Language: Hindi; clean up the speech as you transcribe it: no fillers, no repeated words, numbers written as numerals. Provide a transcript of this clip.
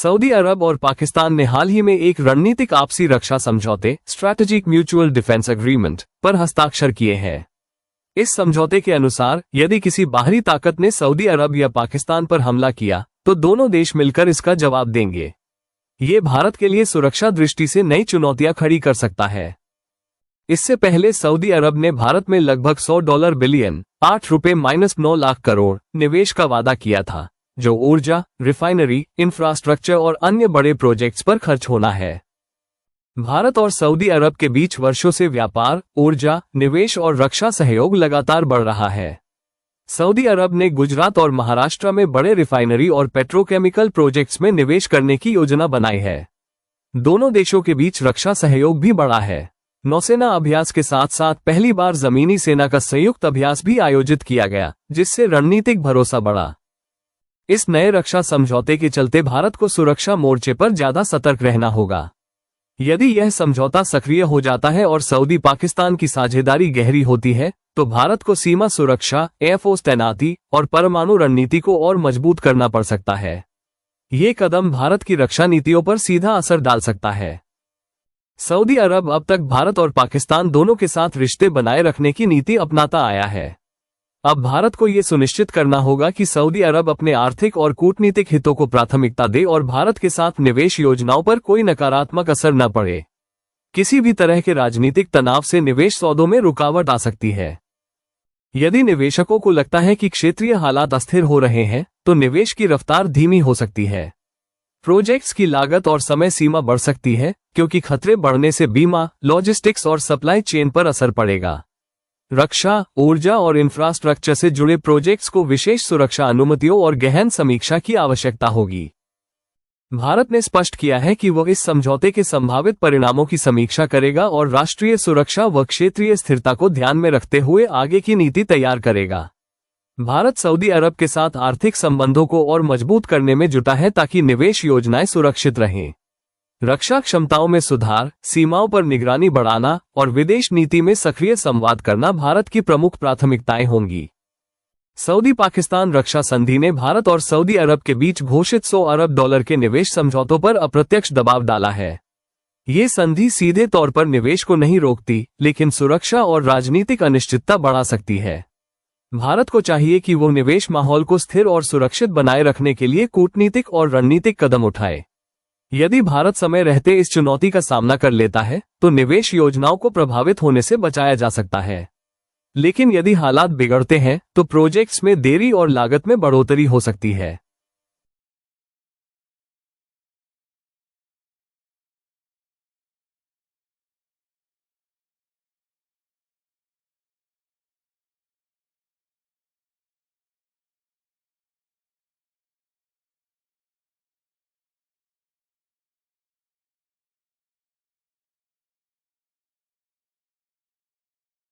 सऊदी अरब और पाकिस्तान ने हाल ही में एक रणनीतिक आपसी रक्षा समझौते स्ट्रैटेजिक म्यूचुअल डिफेंस एग्रीमेंट पर हस्ताक्षर किए हैं। इस समझौते के अनुसार यदि किसी बाहरी ताकत ने सऊदी अरब या पाकिस्तान पर हमला किया तो दोनों देश मिलकर इसका जवाब देंगे। ये भारत के लिए सुरक्षा दृष्टि से नई चुनौतियां खड़ी कर सकता है। इससे पहले सऊदी अरब ने भारत में लगभग $100 बिलियन ₹8.9 लाख करोड़ निवेश का वादा किया था, जो ऊर्जा, रिफाइनरी, इंफ्रास्ट्रक्चर और अन्य बड़े प्रोजेक्ट्स पर खर्च होना है। भारत और सऊदी अरब के बीच वर्षों से व्यापार, ऊर्जा, निवेश और रक्षा सहयोग लगातार बढ़ रहा है। सऊदी अरब ने गुजरात और महाराष्ट्र में बड़े रिफाइनरी और पेट्रोकेमिकल प्रोजेक्ट्स में निवेश करने की योजना बनाई है। दोनों देशों के बीच रक्षा सहयोग भी बढ़ा है। नौसेना अभ्यास के साथ साथ पहली बार जमीनी सेना का संयुक्त अभ्यास भी आयोजित किया गया, जिससे रणनीतिक भरोसा बढ़ा। इस नए रक्षा समझौते के चलते भारत को सुरक्षा मोर्चे पर ज्यादा सतर्क रहना होगा। यदि यह समझौता सक्रिय हो जाता है और सऊदी पाकिस्तान की साझेदारी गहरी होती है, तो भारत को सीमा सुरक्षा, एयरफोर्स तैनाती और परमाणु रणनीति को और मजबूत करना पड़ सकता है। ये कदम भारत की रक्षा नीतियों पर सीधा असर डाल सकता है। सऊदी अरब अब तक भारत और पाकिस्तान दोनों के साथ रिश्ते बनाए रखने की नीति अपनाता आया है। अब भारत को ये सुनिश्चित करना होगा कि सऊदी अरब अपने आर्थिक और कूटनीतिक हितों को प्राथमिकता दे और भारत के साथ निवेश योजनाओं पर कोई नकारात्मक असर न पड़े। किसी भी तरह के राजनीतिक तनाव से निवेश सौदों में रुकावट आ सकती है। यदि निवेशकों को लगता है कि क्षेत्रीय हालात अस्थिर हो रहे हैं, तो निवेश की रफ्तार धीमी हो सकती है। प्रोजेक्ट्स की लागत और समय सीमा बढ़ सकती है, क्योंकि खतरे बढ़ने से बीमा, लॉजिस्टिक्स और सप्लाई चेन पर असर पड़ेगा। रक्षा, ऊर्जा और इंफ्रास्ट्रक्चर से जुड़े प्रोजेक्ट्स को विशेष सुरक्षा अनुमतियों और गहन समीक्षा की आवश्यकता होगी। भारत ने स्पष्ट किया है कि वह इस समझौते के संभावित परिणामों की समीक्षा करेगा और राष्ट्रीय सुरक्षा व क्षेत्रीय स्थिरता को ध्यान में रखते हुए आगे की नीति तैयार करेगा। भारत सऊदी अरब के साथ आर्थिक संबंधों को और मजबूत करने में जुटा है ताकि निवेश योजनाएं सुरक्षित रहें। रक्षा क्षमताओं में सुधार, सीमाओं पर निगरानी बढ़ाना और विदेश नीति में सक्रिय संवाद करना भारत की प्रमुख प्राथमिकताएं होंगी। सऊदी पाकिस्तान रक्षा संधि ने भारत और सऊदी अरब के बीच घोषित $100 अरब के निवेश समझौतों पर अप्रत्यक्ष दबाव डाला है। ये संधि सीधे तौर पर निवेश को नहीं रोकती, लेकिन सुरक्षा और राजनीतिक अनिश्चितता बढ़ा सकती है। भारत को चाहिए कि वो निवेश माहौल को स्थिर और सुरक्षित बनाए रखने के लिए कूटनीतिक और रणनीतिक कदम उठाए। यदि भारत समय रहते इस चुनौती का सामना कर लेता है, तो निवेश योजनाओं को प्रभावित होने से बचाया जा सकता है। लेकिन यदि हालात बिगड़ते हैं, तो प्रोजेक्ट्स में देरी और लागत में बढ़ोतरी हो सकती है।